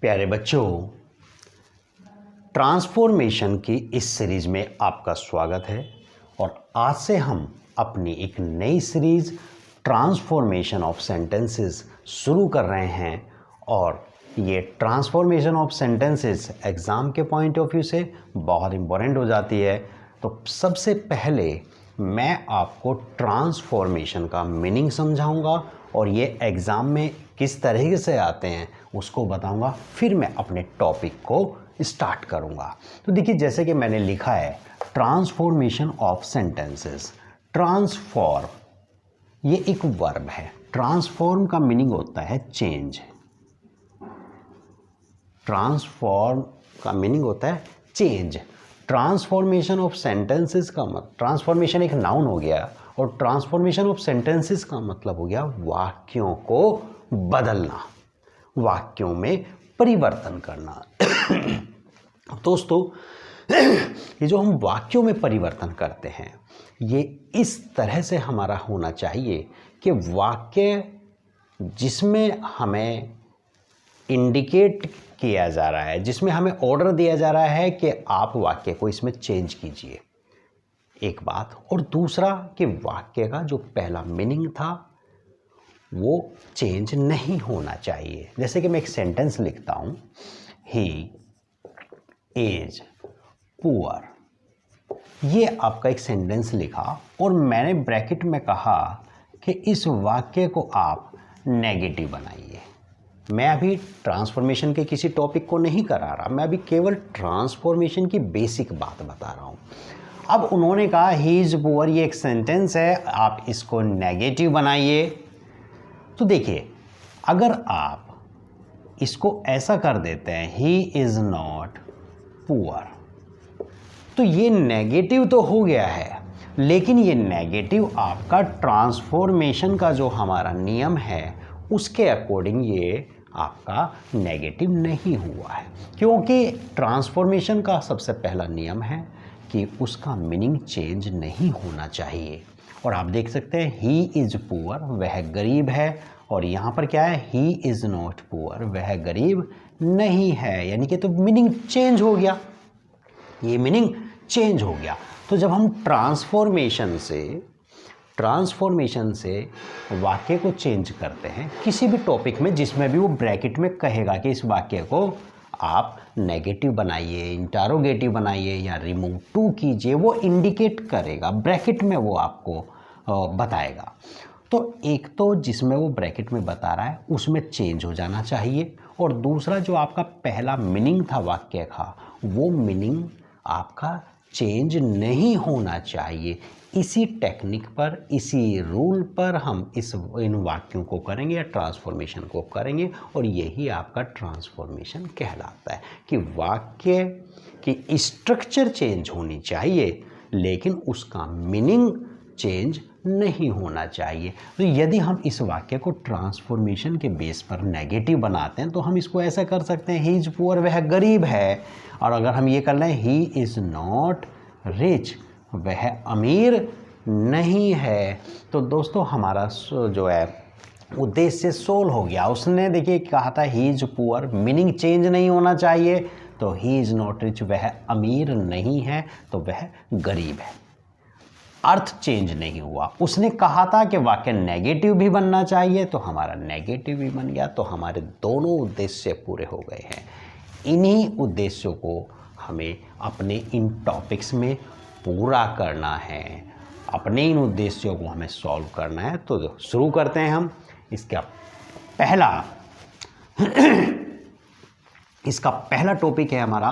प्यारे बच्चों, ट्रांसफॉर्मेशन की इस सीरीज में आपका स्वागत है। और आज से हम अपनी एक नई सीरीज ट्रांसफॉर्मेशन ऑफ सेंटेंसेस शुरू कर रहे हैं। और ये ट्रांसफॉर्मेशन ऑफ सेंटेंसेस एग्ज़ाम के पॉइंट ऑफ व्यू से बहुत इम्पोर्टेंट हो जाती है। तो सबसे पहले मैं आपको ट्रांसफॉर्मेशन का मीनिंग समझाऊंगा और ये एग्ज़ाम में किस तरीके से आते हैं उसको बताऊंगा, फिर मैं अपने टॉपिक को स्टार्ट करूंगा। तो देखिए, जैसे कि मैंने लिखा है ट्रांसफॉर्मेशन ऑफ सेंटेंसेस। ट्रांसफॉर्म ये एक वर्ब है। ट्रांसफॉर्म का मीनिंग होता है चेंज। ट्रांसफॉर्म का मीनिंग होता है चेंज। ट्रांसफॉर्मेशन ऑफ सेंटेंसेस का मतलब, ट्रांसफॉर्मेशन एक नाउन हो गया और ट्रांसफॉर्मेशन ऑफ सेंटेंसेस का मतलब हो गया वाक्यों को बदलना, वाक्यों में परिवर्तन करना। दोस्तों, ये जो हम वाक्यों में परिवर्तन करते हैं ये इस तरह से हमारा होना चाहिए कि वाक्य जिसमें हमें इंडिकेट किया जा रहा है, जिसमें हमें ऑर्डर दिया जा रहा है कि आप वाक्य को इसमें चेंज कीजिए, एक बात। और दूसरा कि वाक्य का जो पहला मीनिंग था वो चेंज नहीं होना चाहिए। जैसे कि मैं एक सेंटेंस लिखता हूँ, ही इज पुअर। ये आपका एक सेंटेंस लिखा और मैंने ब्रैकेट में कहा कि इस वाक्य को आप नेगेटिव बनाइए। मैं अभी ट्रांसफॉर्मेशन के किसी टॉपिक को नहीं करा रहा, मैं अभी केवल ट्रांसफॉर्मेशन की बेसिक बात बता रहा हूँ। अब उन्होंने कहा ही इज़ पुअर, ये एक सेंटेंस है, आप इसको नेगेटिव बनाइए। तो देखिए, अगर आप इसको ऐसा कर देते हैं ही इज़ नॉट पुअर, तो ये नेगेटिव तो हो गया है, लेकिन ये नेगेटिव आपका ट्रांसफॉर्मेशन का जो हमारा नियम है उसके अकॉर्डिंग ये आपका नेगेटिव नहीं हुआ है, क्योंकि ट्रांसफॉर्मेशन का सबसे पहला नियम है कि उसका मीनिंग चेंज नहीं होना चाहिए। और आप देख सकते हैं ही इज़ पुअर, वह गरीब है, और यहाँ पर क्या है, ही इज़ नॉट पुअर, वह गरीब नहीं है, यानी कि तो मीनिंग चेंज हो गया, ये मीनिंग चेंज हो गया। तो जब हम ट्रांसफॉर्मेशन से वाक्य को चेंज करते हैं किसी भी टॉपिक में, जिसमें भी वो ब्रैकेट में कहेगा कि इस वाक्य को आप नेगेटिव बनाइए, इंटरोगेटिव बनाइए या रिमूव टू कीजिए, वो इंडिकेट करेगा, ब्रैकेट में वो आपको बताएगा। तो एक तो जिसमें वो ब्रैकेट में बता रहा है उसमें चेंज हो जाना चाहिए, और दूसरा जो आपका पहला मीनिंग था वाक्य का, वो मीनिंग आपका चेंज नहीं होना चाहिए। इसी टेक्निक पर, इसी रूल पर हम इन वाक्यों को करेंगे या ट्रांसफॉर्मेशन को करेंगे, और यही आपका ट्रांसफॉर्मेशन कहलाता है कि वाक्य की स्ट्रक्चर चेंज होनी चाहिए लेकिन उसका मीनिंग चेंज नहीं होना चाहिए। तो यदि हम इस वाक्य को ट्रांसफॉर्मेशन के बेस पर नेगेटिव बनाते हैं तो हम इसको ऐसा कर सकते हैं, ही इज़ पुअर, वह गरीब है। और अगर हम ये कर लें, ही इज़ नॉट रिच, वह अमीर नहीं है, तो दोस्तों हमारा जो है उद्देश्य सोल्व हो गया। उसने देखिए कहा था he is poor, meaning change नहीं होना चाहिए, तो ही इज़ नॉट रिच, वह अमीर नहीं है, तो वह गरीब है, अर्थ चेंज नहीं हुआ। उसने कहा था कि वाक्य नेगेटिव भी बनना चाहिए, तो हमारा नेगेटिव भी बन गया, तो हमारे दोनों उद्देश्य पूरे हो गए हैं। इन्हीं उद्देश्यों को हमें अपने इन टॉपिक्स में पूरा करना है, अपने इन उद्देश्यों को हमें सॉल्व करना है। तो शुरू करते हैं हम। इसका पहला टॉपिक है हमारा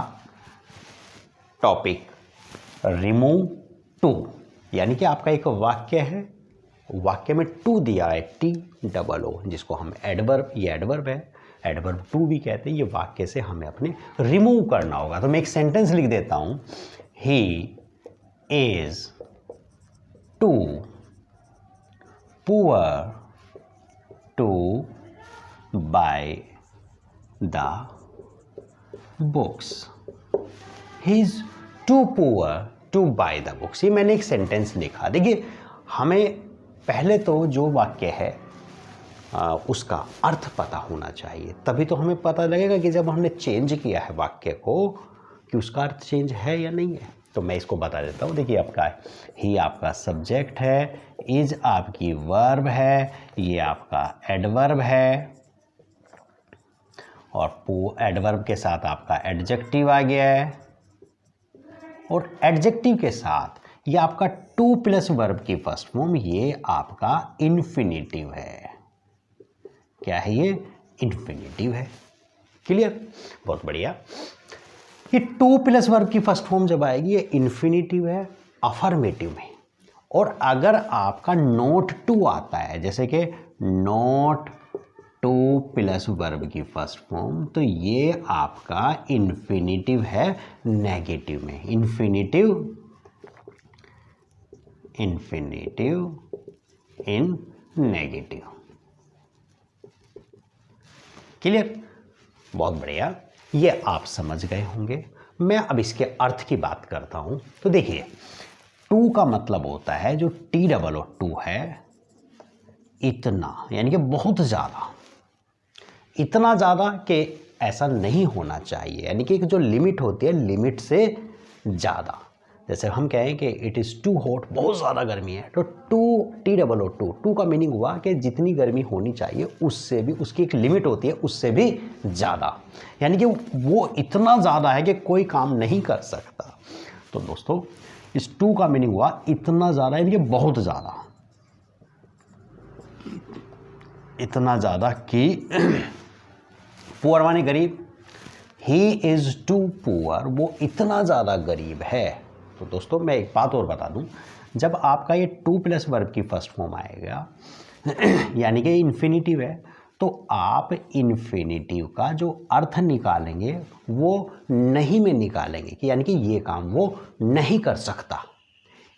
टॉपिक रिमूव टू, यानी कि आपका एक वाक्य है, वाक्य में टू दिया है, TOO, जिसको हम एडवर्ब, ये एडवर्ब है, एडवर्ब टू भी कहते हैं। ये वाक्य से हमें अपने रिमूव करना होगा। तो मैं एक सेंटेंस लिख देता हूँ, he is too poor to buy the books. He is too poor to buy the books. ये मैंने एक सेंटेंस लिखा। देखिए, हमें पहले तो जो वाक्य है उसका अर्थ पता होना चाहिए, तभी तो हमें पता लगेगा कि जब हमने चेंज किया है वाक्य को कि उसका अर्थ चेंज है या नहीं है। तो मैं इसको बता देता हूँ। देखिए आपका ही आपका सब्जेक्ट है, इज आपकी वर्ब है, ये आपका एडवर्ब है और एडवर्ब के साथ आपका एडजेक्टिव आ गया है और एडजेक्टिव के साथ ये आपका टू प्लस वर्ब की फर्स्ट फॉर्म, ये आपका इन्फिनिटिव है। क्या है ये? इन्फिनिटिव है। क्लियर? बहुत बढ़िया। ये टू प्लस वर्ब की फर्स्ट फॉर्म जब आएगी ये इन्फिनिटिव है अफर्मेटिव में। और अगर आपका नॉट टू आता है, जैसे कि नॉट टू प्लस वर्ब की फर्स्ट फॉर्म, तो ये आपका इन्फिनिटिव है नेगेटिव में। इन्फिनिटिव इन नेगेटिव। क्लियर? बहुत बढ़िया, ये आप समझ गए होंगे। मैं अब इसके अर्थ की बात करता हूं। तो देखिए, टू का मतलब होता है, जो टी डबल ओ टू है, इतना, यानी कि बहुत ज़्यादा, इतना ज़्यादा कि ऐसा नहीं होना चाहिए, यानी कि एक जो लिमिट होती है, लिमिट से ज़्यादा। जैसे हम कहें कि इट इज़ टू हॉट, बहुत ज़्यादा गर्मी है, तो too T double O too, too का मीनिंग हुआ कि जितनी गर्मी होनी चाहिए उससे भी, उसकी एक लिमिट होती है, उससे भी ज़्यादा, यानी कि वो इतना ज़्यादा है कि कोई काम नहीं कर सकता। तो दोस्तों, इस टू का मीनिंग हुआ इतना ज़्यादा, यानी कि बहुत ज़्यादा, इतना ज़्यादा कि पुअर माने गरीब, ही इज़ टू पुअर, वो इतना ज़्यादा गरीब है। तो दोस्तों, मैं एक बात और बता दूं, जब आपका ये टू प्लस वर्ब की फर्स्ट फॉर्म आएगा यानी कि इन्फिनिटिव है, तो आप इन्फिनिटिव का जो अर्थ निकालेंगे वो नहीं में निकालेंगे, कि यानी कि ये काम वो नहीं कर सकता,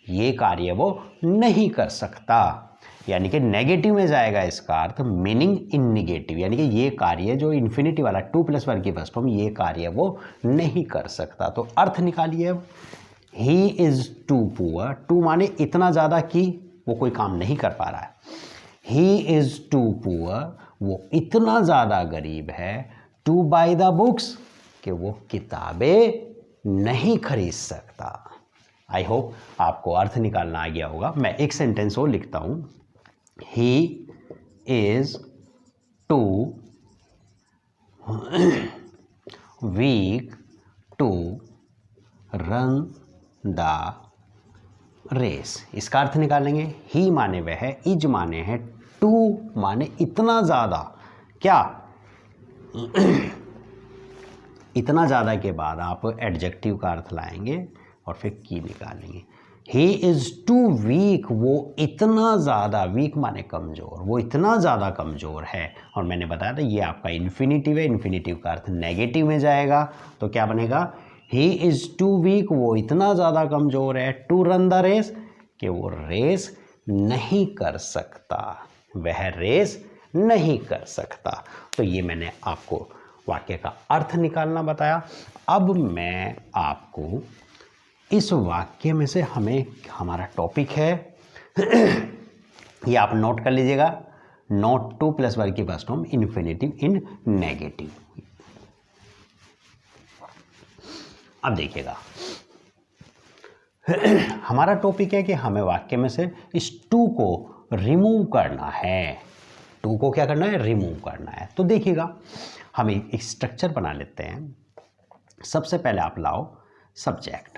ये कार्य वो नहीं कर सकता, यानी कि नेगेटिव में जाएगा इसका अर्थ, मीनिंग इन नेगेटिव, यानी कि ये कार्य जो इन्फिनिटी वाला टू प्लस वर्ब की फर्स्ट फॉर्म, ये कार्य वो नहीं कर सकता। तो अर्थ निकालिए अब, he is too poor, too माने इतना ज़्यादा कि वो कोई काम नहीं कर पा रहा है, ही इज़ टू पुअर, वो इतना ज़्यादा गरीब है, टू बाय द बुक्स, कि वो किताबें नहीं खरीद सकता। आई होप आपको अर्थ निकालना आ गया होगा। मैं एक सेंटेंस और लिखता हूँ, he is too weak to run the race. इसका अर्थ निकालेंगे, ही माने वह है, इज माने है, टू माने इतना ज़्यादा, क्या इतना ज़्यादा के बाद आप एडजेक्टिव का अर्थ लाएंगे और फिर की निकालेंगे। ही इज़ टू वीक, वो इतना ज़्यादा, वीक माने कमज़ोर, वो इतना ज़्यादा कमज़ोर है। और मैंने बताया था ये आपका इन्फिनिटिव है, इन्फिनिटिव का अर्थ नेगेटिव में जाएगा, तो क्या बनेगा, ही इज़ टू वीक, वो इतना ज़्यादा कमज़ोर है, टू रन द रेस, कि वो रेस नहीं कर सकता, वह रेस नहीं कर सकता। तो ये मैंने आपको वाक्य का अर्थ निकालना बताया। अब मैं आपको इस वाक्य में से, हमारा टॉपिक है ये आप नोट कर लीजिएगा, नॉट टू प्लस वर्ब की फर्स्ट फॉर्म इन्फिनिटिव इन नेगेटिव। अब देखिएगा, हमारा टॉपिक है कि हमें वाक्य में से इस टू को रिमूव करना है। टू को क्या करना है? रिमूव करना है। तो देखिएगा, हम एक स्ट्रक्चर बना लेते हैं। सबसे पहले आप लाओ सब्जेक्ट,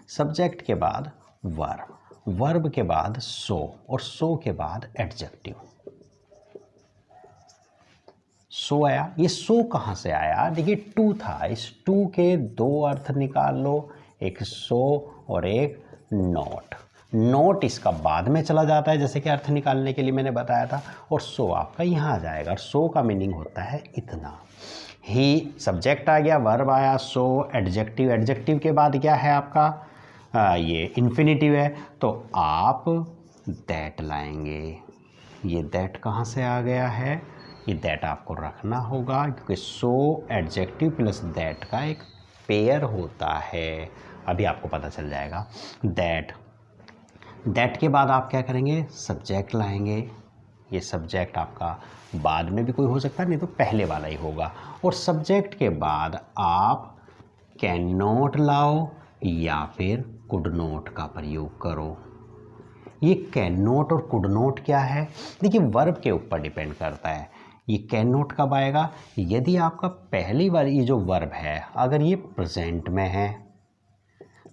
सब्जेक्ट के बाद वर्ब, वर्ब के बाद सो, और सो के बाद एडजेक्टिव। सो आया, ये सो कहाँ से आया? देखिए टू था, इस टू के दो अर्थ निकाल लो, एक सो और एक नोट। नोट इसका बाद में चला जाता है, जैसे कि अर्थ निकालने के लिए मैंने बताया था, और सो आपका यहाँ आ जाएगा। और सो का मीनिंग होता है इतना। ही सब्जेक्ट आ गया, वर्ब आया, सो एडजेक्टिव, एडजेक्टिव के बाद क्या है आपका? ये इन्फिनिटिव है, तो आप दैट लाएंगे। ये दैट कहाँ से आ गया है? ये दैट आपको रखना होगा, क्योंकि सो एडजेक्टिव प्लस दैट का एक पेयर होता है। अभी आपको पता चल जाएगा। दैट, दैट के बाद आप क्या करेंगे? सब्जेक्ट लाएंगे, ये सब्जेक्ट आपका बाद में भी कोई हो सकता है, नहीं तो पहले वाला ही होगा। और सब्जेक्ट के बाद आप कैन नॉट लाओ या फिर कुड नॉट का प्रयोग करो। ये कैन नॉट और कुड नॉट क्या है? देखिए वर्ब के ऊपर डिपेंड करता है। ये कैन नॉट कब आएगा? यदि आपका पहली बार ये जो वर्ब है अगर ये प्रेजेंट में है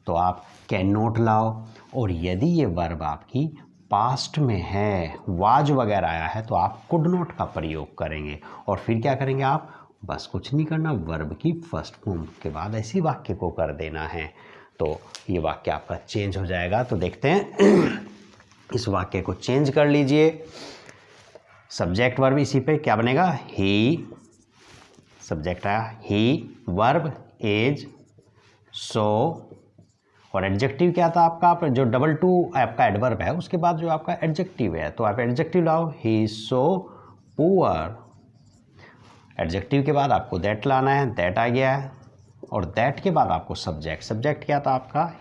तो आप कैन नॉट लाओ, और यदि ये वर्ब आपकी पास्ट में है, वाज वगैरह आया है, तो आप कुड नॉट का प्रयोग करेंगे। और फिर क्या करेंगे आप? बस कुछ नहीं करना, वर्ब की फर्स्ट फॉर्म के बाद ऐसी वाक्य को कर देना है, तो ये वाक्य आपका चेंज हो जाएगा। तो देखते हैं इस वाक्य को चेंज कर लीजिए। सब्जेक्ट वर्ब इसी पे क्या बनेगा? ही, सब्जेक्ट आया ही, वर्ब इज, सो, और एडजेक्टिव क्या था आपका? जो डबल टू आपका एडवर्ब है उसके बाद जो आपका एडजेक्टिव है, तो आप एडजेक्टिव लाओ, he is so poor. Adjective के बाद आपको दैट लाना है, दैट आ गया है, और दैट के बाद आपको सब्जेक्ट, सब्जेक्ट क्या था आपका?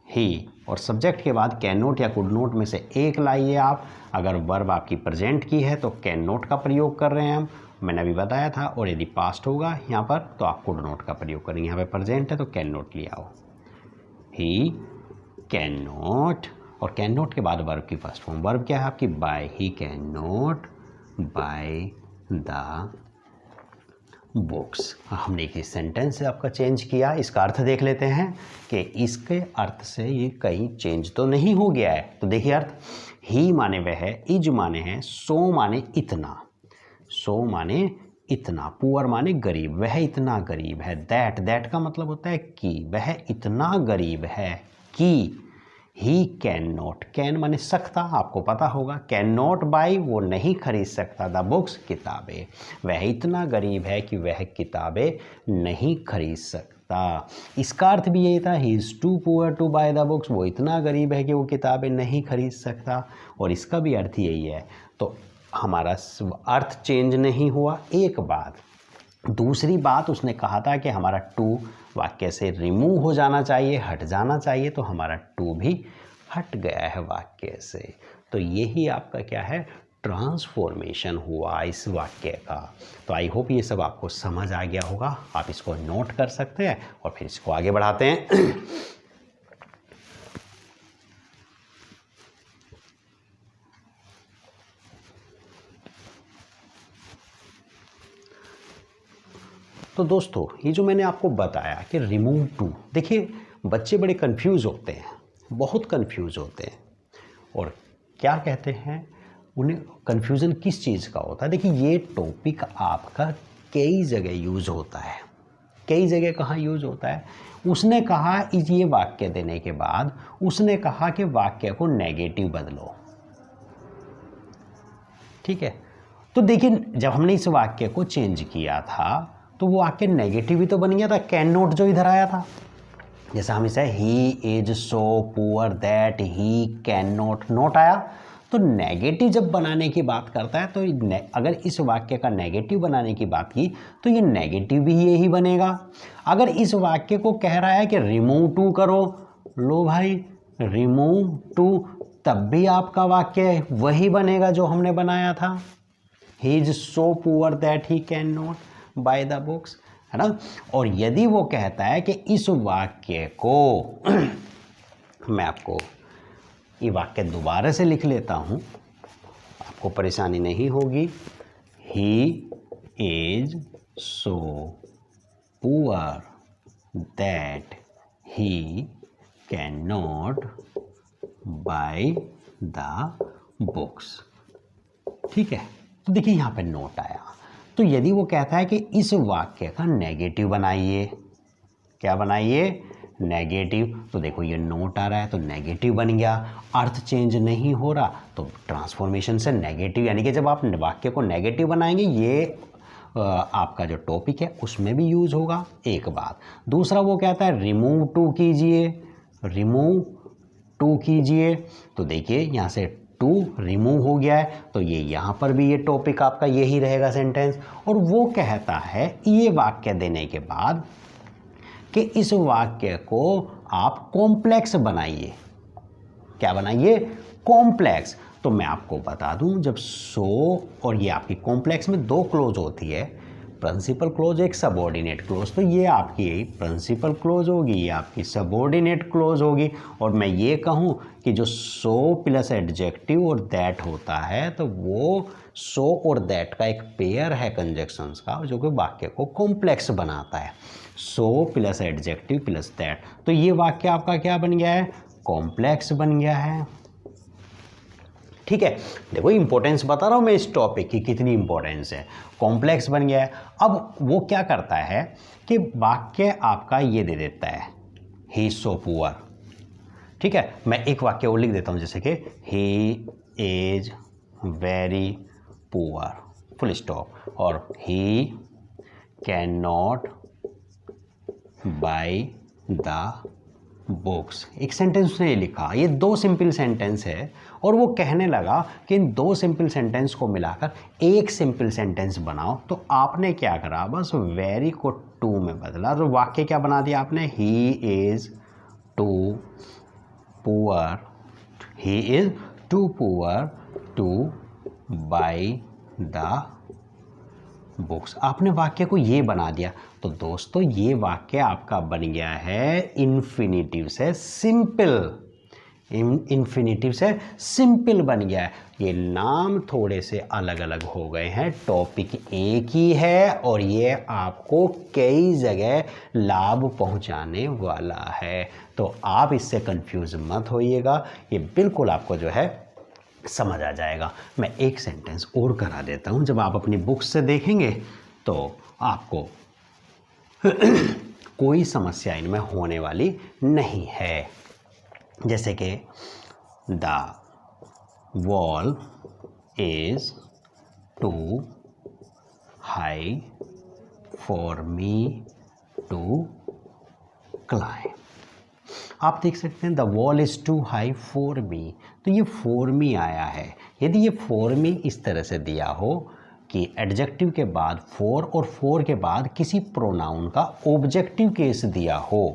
ही, और सब्जेक्ट के बाद कैन नॉट या कुड नॉट में से एक लाइए आप। अगर वर्ब आपकी प्रेजेंट की है तो कैन नॉट का प्रयोग कर रहे हैं हम, मैंने अभी बताया था, और यदि पास्ट होगा यहाँ पर तो आप कुड नॉट का प्रयोग करेंगे। यहाँ पे प्रेजेंट है तो कैन नॉट लिया हो, ही कैन नॉट, और कैन नॉट के बाद वर्ब की फर्स्ट फॉर्म, वर्ब क्या है आपकी? Buy, he can not buy the books. हमने एक सेंटेंस से आपका चेंज किया, इसका अर्थ देख लेते हैं कि इसके अर्थ से ये कहीं चेंज तो नहीं हो गया है। तो देखिए अर्थ, ही माने वह है, इज माने है, सो माने इतना, सो माने इतना, पुअर माने गरीब, वह इतना गरीब है, दैट, दैट का मतलब होता है कि, वह इतना गरीब है कि, ही कैन नॉट, कैन माने सकता, आपको पता होगा, कैन नॉट बाई वो नहीं खरीद सकता, द बुक्स किताबें, वह इतना गरीब है कि वह किताबें नहीं खरीद सकता। इसका अर्थ भी यही था, he is too poor to buy the books, वो इतना गरीब है कि वो किताबें नहीं खरीद सकता, और इसका भी अर्थ यही है। तो हमारा अर्थ चेंज नहीं हुआ, एक बात। दूसरी बात उसने कहा था कि हमारा टू वाक्य से रिमूव हो जाना चाहिए, हट जाना चाहिए, तो हमारा टू भी हट गया है वाक्य से। तो यही आपका क्या है? ट्रांसफॉर्मेशन हुआ इस वाक्य का। तो आई होप ये सब आपको समझ आ गया होगा। आप इसको नोट कर सकते हैं और फिर इसको आगे बढ़ाते हैं। तो दोस्तों ये जो मैंने आपको बताया कि रिमूव टू, देखिए बच्चे बड़े कंफ्यूज होते हैं, बहुत कंफ्यूज होते हैं, और क्या कहते हैं उन्हें कन्फ्यूज़न किस चीज़ का होता है। देखिए ये टॉपिक आपका कई जगह यूज़ होता है, कई जगह कहाँ यूज़ होता है। उसने कहा ये वाक्य देने के बाद उसने कहा कि वाक्य को नेगेटिव बदलो, ठीक है। तो देखिए जब हमने इस वाक्य को चेंज किया था तो वो वाक्य नेगेटिव ही तो बन गया था, कैन नॉट जो इधर आया था। जैसे हम इसे he is so poor that he can not, not आया, तो नेगेटिव जब बनाने की बात करता है तो अगर इस वाक्य का नेगेटिव बनाने की बात की तो ये नेगेटिव भी यही बनेगा। अगर इस वाक्य को कह रहा है कि रिमूव टू करो, लो भाई रिमूव टू, तब भी आपका वाक्य वही बनेगा जो हमने बनाया था, he is so poor that he can not buy the books, है ना। और यदि वो कहता है कि इस वाक्य को मैं आपको ये वाक्य दोबारा से लिख लेता हूँ, आपको परेशानी नहीं होगी। He is so poor that he can not buy the books, ठीक है। तो देखिए यहाँ पे नोट आया। तो यदि वो कहता है कि इस वाक्य का नेगेटिव बनाइए, क्या बनाइए? नेगेटिव, तो देखो ये नोट आ रहा है तो नेगेटिव बन गया, अर्थ चेंज नहीं हो रहा, तो ट्रांसफॉर्मेशन से नेगेटिव, यानी कि जब आप वाक्य को नेगेटिव बनाएंगे ये आपका जो टॉपिक है उसमें भी यूज होगा, एक बात। दूसरा वो कहता है रिमूव टू कीजिए, रिमूव टू कीजिए, तो देखिए यहाँ से टू रिमूव हो गया है, तो ये यहाँ पर भी ये टॉपिक आपका यही रहेगा सेंटेंस। और वो कहता है ये वाक्य देने के बाद कि इस वाक्य को आप कॉम्प्लेक्स बनाइए, क्या बनाइए? कॉम्प्लेक्स। तो मैं आपको बता दूं, जब सो और ये आपकी कॉम्प्लेक्स में दो क्लोज होती है, प्रिंसिपल क्लोज एक सबऑर्डिनेट क्लोज, तो ये आपकी प्रिंसिपल क्लोज होगी, ये आपकी सबऑर्डिनेट क्लोज होगी। और मैं ये कहूँ कि जो सो प्लस एडजेक्टिव और दैट होता है, तो वो सो और दैट का एक पेयर है कंजक्शंस का, जो कि वाक्य को कॉम्प्लेक्स बनाता है। So plus adjective plus that, तो ये वाक्य आपका क्या बन गया है? कॉम्प्लेक्स बन गया है। ठीक है, देखो इंपॉर्टेंस बता रहा हूं मैं इस टॉपिक की, कितनी इंपॉर्टेंस है। कॉम्प्लेक्स बन गया है। अब वो क्या करता है कि वाक्य आपका ये दे देता है, ही इज सो पुअर। ठीक है, मैं एक वाक्य और लिख देता हूं, जैसे कि he is very poor, full stop, और he can not buy the books. एक सेंटेंस उसने लिखा, ये दो सिंपल सेंटेंस है, और वो कहने लगा कि इन दो सिंपल सेंटेंस को मिलाकर एक सिंपल सेंटेंस बनाओ। तो आपने क्या करा, बस वेरी को टू में बदला, तो वाक्य क्या बना दिया आपने? He is too poor, he is too poor to buy the books. आपने वाक्य को ये बना दिया। तो दोस्तों ये वाक्य आपका बन गया है इन्फिनेटिव से सिंपल, इन्फिनेटिव से सिंपल बन गया है। ये नाम थोड़े से अलग अलग हो गए हैं, टॉपिक एक ही है, और ये आपको कई जगह लाभ पहुंचाने वाला है। तो आप इससे कंफ्यूज मत होइएगा, ये बिल्कुल आपको जो है समझ आ जाएगा। मैं एक सेंटेंस और करा देता हूं, जब आप अपनी बुक्स से देखेंगे तो आपको कोई समस्या इनमें होने वाली नहीं है। जैसे कि the wall is too high for me to climb. आप देख सकते हैं the wall is too high for me, तो ये फॉर मी आया है। यदि ये फॉर मी इस तरह से दिया हो कि एडजेक्टिव के बाद फॉर और फॉर के बाद किसी प्रोनाउन का ऑब्जेक्टिव केस दिया हो,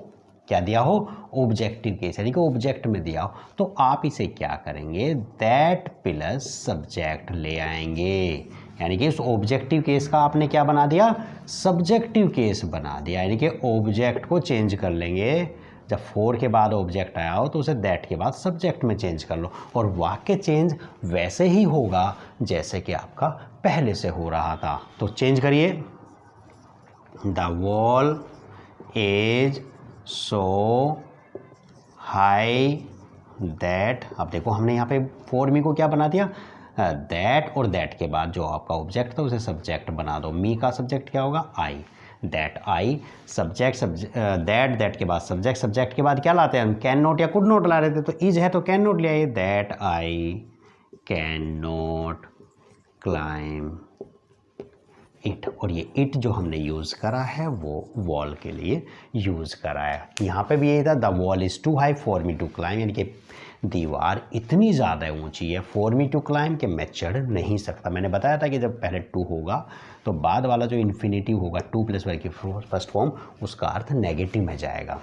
क्या दिया हो? ऑब्जेक्टिव केस, यानी कि ऑब्जेक्ट में दिया हो, तो आप इसे क्या करेंगे? दैट प्लस सब्जेक्ट ले आएंगे, यानी कि उस ऑब्जेक्टिव केस का आपने क्या बना दिया? सब्जेक्टिव केस बना दिया, यानी कि ऑब्जेक्ट को चेंज कर लेंगे। जब फॉर के बाद ऑब्जेक्ट आया हो तो उसे दैट के बाद सब्जेक्ट में चेंज कर लो, और वाक्य चेंज वैसे ही होगा जैसे कि आपका पहले से हो रहा था। तो चेंज करिए, the wall is so high that. अब देखो हमने यहाँ पे फॉर मी को क्या बना दिया? दैट, और दैट के बाद जो आपका ऑब्जेक्ट था उसे सब्जेक्ट बना दो। मी का सब्जेक्ट क्या होगा? आई। दैट आई, सब्जेक्ट दैट के बाद सब्जेक्ट, सब्जेक्ट के बाद क्या लाते हैं हम? कैन नॉट या कुड नॉट ला रहे थे, तो इज है तो कैन नॉट ले आइए। That I can not climb it, और ये इट जो हमने यूज़ करा है वो वॉल के लिए यूज़ करा है। यहाँ पे भी यही था, the wall is too high for me to climb, यानी कि दीवार इतनी ज़्यादा ऊंची है फॉर मी टू क्लाइम कि मैं चढ़ नहीं सकता। मैंने बताया था कि जब पहले टू होगा तो बाद वाला जो इन्फिनिटिव होगा टू प्लस वाई की फर्स्ट फॉर्म, उसका अर्थ नेगेटिव में जाएगा,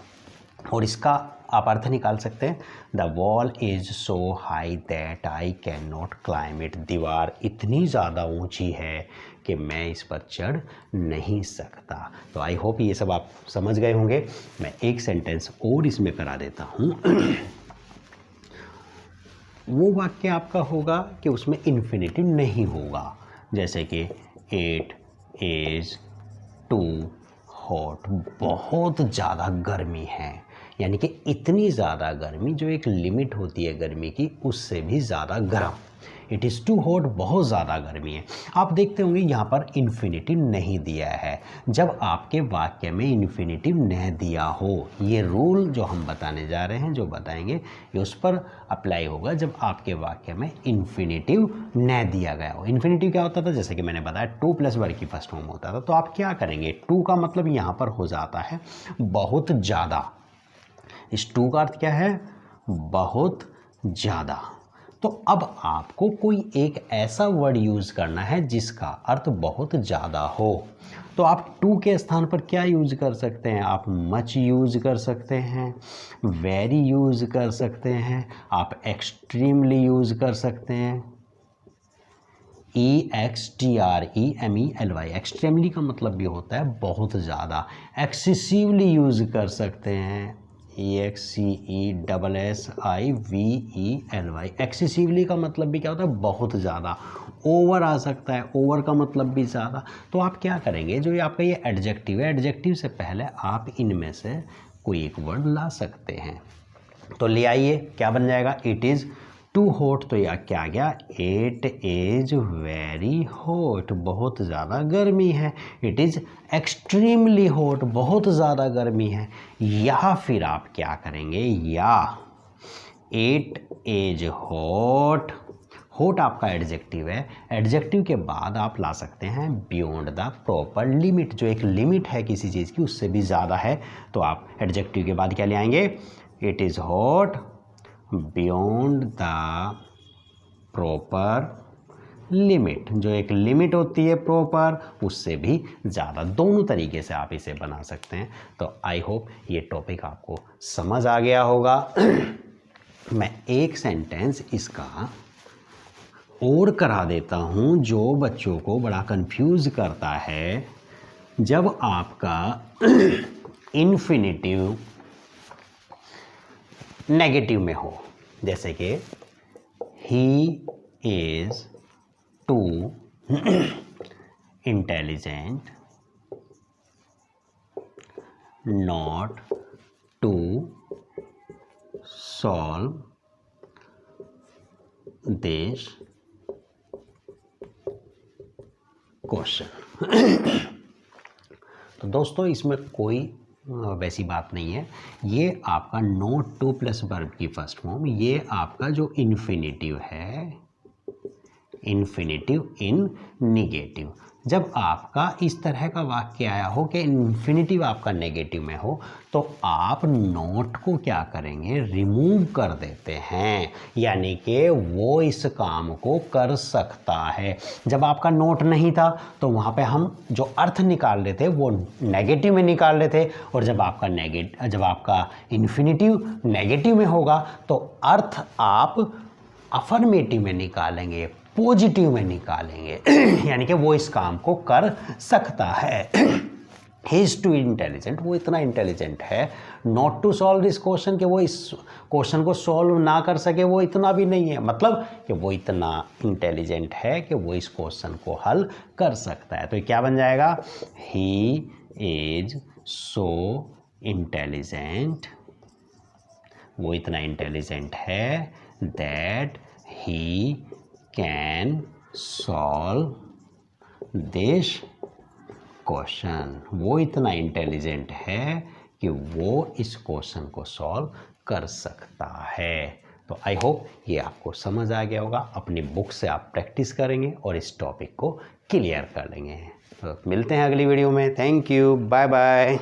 और इसका आप अर्थ निकाल सकते हैं, the wall is so high that I can not climb it. दीवार इतनी ज़्यादा ऊंची है कि मैं इस पर चढ़ नहीं सकता। तो आई होप ये सब आप समझ गए होंगे। मैं एक सेंटेंस और इसमें करा देता हूँ। वो वाक्य आपका होगा कि उसमें इन्फिनिटिव नहीं होगा, जैसे कि इट इज़ टू हॉट, बहुत ज़्यादा गर्मी है, यानी कि इतनी ज़्यादा गर्मी जो एक लिमिट होती है गर्मी की, उससे भी ज़्यादा गर्म। इट इज़ टू हॉट, बहुत ज़्यादा गर्मी है। आप देखते होंगे यहाँ पर इन्फिनिटिव नहीं दिया है। जब आपके वाक्य में इन्फिनिटिव न दिया हो, ये रूल जो हम बताने जा रहे हैं, जो बताएंगे, ये उस पर अप्लाई होगा जब आपके वाक्य में इन्फिनिटिव न दिया गया हो। इन्फिनिटिव क्या होता था? जैसे कि मैंने बताया टू प्लस वर्ग की फर्स्ट फॉर्म होता था। तो आप क्या करेंगे? टू का मतलब यहाँ पर हो जाता है बहुत ज़्यादा। इस टू का अर्थ क्या है? बहुत ज़्यादा। तो अब आपको कोई एक ऐसा वर्ड यूज़ करना है जिसका अर्थ बहुत ज़्यादा हो। तो आप टू के स्थान पर क्या यूज़ कर सकते हैं? आप मच यूज़ कर सकते हैं, वेरी यूज़ कर सकते हैं, आप एक्सट्रीमली यूज़ कर सकते हैं, EXTREMELY, एक्सट्रीमली का मतलब भी होता है बहुत ज़्यादा। एक्सेसिवली यूज़ कर सकते हैं, EXCESSIVELY, एक्सेसिवली का मतलब भी क्या होता है? बहुत ज़्यादा। ओवर आ सकता है, ओवर का मतलब भी ज़्यादा। तो आप क्या करेंगे, जो ये आपका ये एडजेक्टिव है, एडजेक्टिव से पहले आप इनमें से कोई एक वर्ड ला सकते हैं। तो ले आइए, क्या बन जाएगा? इट इज़ टू हॉट, तो यह क्या आ गया? इट इज़ वेरी हॉट, बहुत ज़्यादा गर्मी है। इट इज़ एक्सट्रीमली हॉट, बहुत ज़्यादा गर्मी है। या फिर आप क्या करेंगे, या इट इज़ हॉट, हॉट आपका एडजेक्टिव है, एडजेक्टिव के बाद आप ला सकते हैं बियॉन्ड द प्रॉपर लिमिट, जो एक लिमिट है किसी चीज़ की उससे भी ज़्यादा है। तो आप एडजेक्टिव के बाद क्या ले आएंगे? It is hot beyond the proper limit, जो एक लिमिट होती है प्रॉपर उससे भी ज़्यादा। दोनों तरीके से आप इसे बना सकते हैं। तो आई होप ये टॉपिक आपको समझ आ गया होगा। मैं एक सेंटेंस इसका और करा देता हूँ जो बच्चों को बड़ा कंफ्यूज करता है। जब आपका इन्फिनिटिव नेगेटिव में हो, जैसे कि he is too intelligent not to solve this question. तो दोस्तों इसमें कोई वैसी बात नहीं है। ये आपका नॉट टू प्लस वर्ब की फर्स्ट फॉर्म, ये आपका जो इन्फिनिटिव है, इन्फिनिटिव इन निगेटिव। जब आपका इस तरह का वाक्य आया हो कि इन्फिनिटिव आपका नेगेटिव में हो, तो आप नॉट को क्या करेंगे? रिमूव कर देते हैं, यानी कि वो इस काम को कर सकता है। जब आपका नॉट नहीं था तो वहाँ पे हम जो अर्थ निकाल रहे थे वो नेगेटिव में निकाल रहे थे, और जब आपका इन्फिनिटिव नेगेटिव में होगा तो अर्थ आप अफर्मेटिव में निकालेंगे, पॉजिटिव में निकालेंगे, यानी कि वो इस काम को कर सकता है। ही इज़ टू इंटेलिजेंट, वो इतना इंटेलिजेंट है। Not to solve this question, कि वो इस क्वेश्चन को सॉल्व ना कर सके, वो इतना भी नहीं है, मतलब कि वो इतना इंटेलिजेंट है कि वो इस क्वेश्चन को हल कर सकता है। तो ये क्या बन जाएगा? ही इज सो इंटेलिजेंट, वो इतना इंटेलिजेंट है, that he can solve this question, वो इतना इंटेलिजेंट है कि वो इस क्वेश्चन को सॉल्व कर सकता है। तो आई होप ये आपको समझ आ गया होगा। अपनी बुक से आप प्रैक्टिस करेंगे और इस टॉपिक को क्लियर कर लेंगे। तो मिलते हैं अगली वीडियो में। Thank you, bye bye.